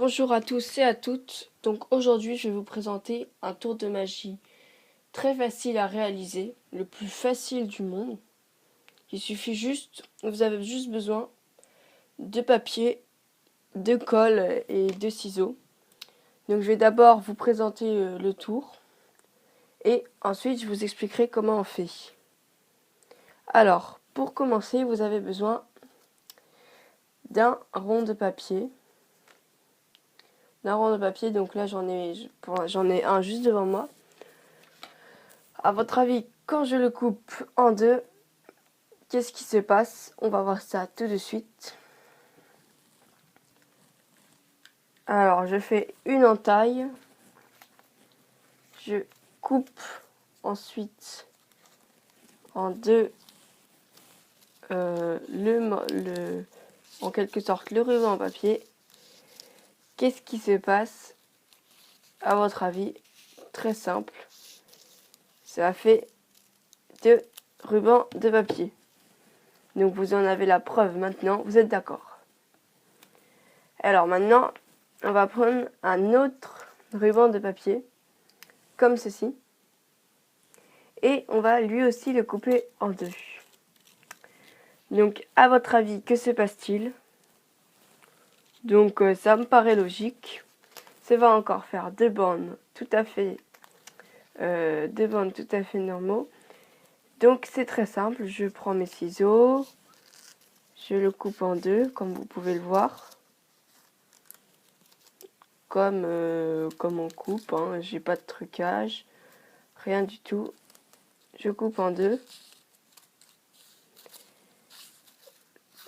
Bonjour à tous et à toutes. Donc aujourd'hui, je vais vous présenter un tour de magie très facile à réaliser, le plus facile du monde. Vous avez juste besoin de papier, de colle et de ciseaux. Donc je vais d'abord vous présenter le tour et ensuite je vous expliquerai comment on fait. Alors, pour commencer, vous avez besoin d'un rond de papier. Donc là j'en ai un juste devant moi. À votre avis, quand je le coupe en deux, qu'est-ce qui se passe? On va voir ça tout de suite. Alors, je fais une entaille. Je coupe ensuite en deux en quelque sorte le ruban en papier. Qu'est-ce qui se passe? À votre avis, très simple. Ça fait deux rubans de papier. Donc vous en avez la preuve maintenant, vous êtes d'accord. Alors maintenant, on va prendre un autre ruban de papier, comme ceci. Et on va lui aussi le couper en deux. Donc à votre avis, que se passe-t-il? Donc ça me paraît logique. Ça va encore faire deux bandes tout à fait normaux. Donc c'est très simple, je prends mes ciseaux, je le coupe en deux, comme vous pouvez le voir. Comme on coupe, hein. J'ai pas de trucage, rien du tout. Je coupe en deux.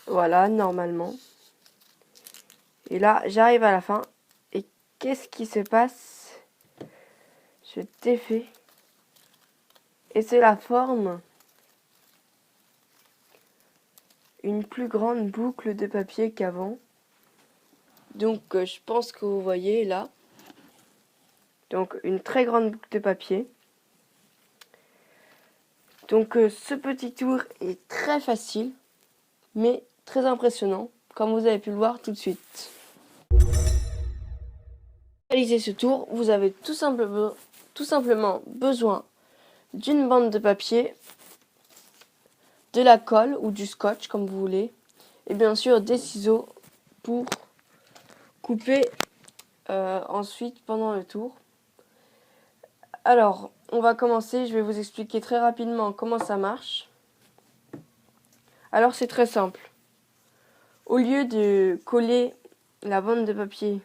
Voilà, normalement. Et là, j'arrive à la fin. Et qu'est-ce qui se passe? Je défais. Et cela forme une plus grande boucle de papier qu'avant. Donc, je pense que vous voyez là. Donc, une très grande boucle de papier. Donc, ce petit tour est très facile, mais très impressionnant, comme vous avez pu le voir tout de suite. Pour réaliser ce tour, vous avez tout simplement besoin d'une bande de papier, de la colle ou du scotch comme vous voulez, et bien sûr des ciseaux pour couper ensuite pendant le tour. Alors, on va commencer, je vais vous expliquer très rapidement comment ça marche. Alors c'est très simple. Au lieu de coller la bande de papier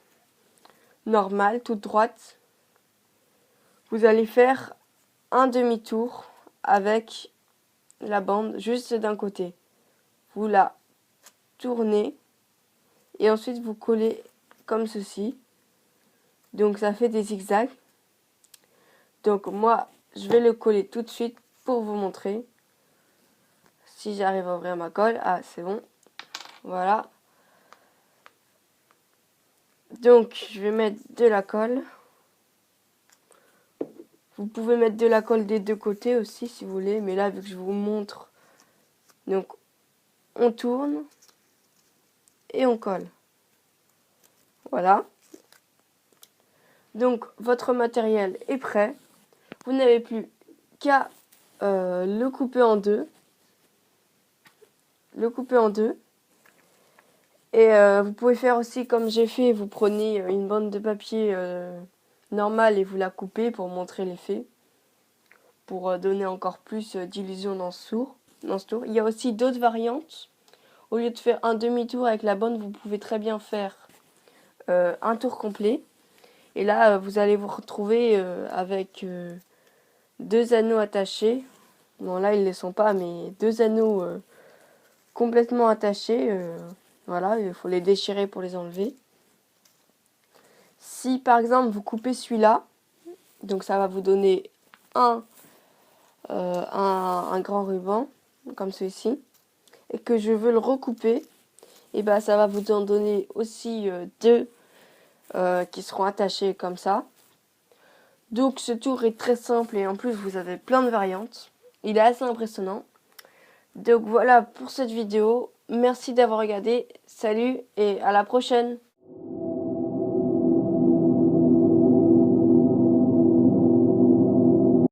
normale, toute droite, vous allez faire un demi-tour avec la bande juste d'un côté. Vous la tournez et ensuite vous collez comme ceci. Donc ça fait des zigzags. Donc moi, je vais le coller tout de suite pour vous montrer. Si j'arrive à ouvrir ma colle, ah c'est bon. Voilà. Donc je vais mettre de la colle. Vous pouvez mettre de la colle des deux côtés aussi si vous voulez. Mais là, vu que je vous montre, donc on tourne et on colle. Voilà. Donc votre matériel est prêt. Vous n'avez plus qu'à le couper en deux. Et vous pouvez faire aussi comme j'ai fait. Vous prenez une bande de papier normale et vous la coupez pour montrer l'effet. Pour donner encore plus d'illusion dans ce tour. Il y a aussi d'autres variantes. Au lieu de faire un demi-tour avec la bande, vous pouvez très bien faire un tour complet. Et là, vous allez vous retrouver avec deux anneaux attachés. Bon, là, ils ne les sont pas, mais deux anneaux complètement attachés. Voilà, il faut les déchirer pour les enlever. Si, par exemple, vous coupez celui-là, donc ça va vous donner un grand ruban, comme celui-ci, et que je veux le recouper, et ben ça va vous en donner aussi deux qui seront attachés comme ça. Donc ce tour est très simple et en plus vous avez plein de variantes. Il est assez impressionnant. Donc voilà pour cette vidéo. Merci d'avoir regardé. Salut et à la prochaine.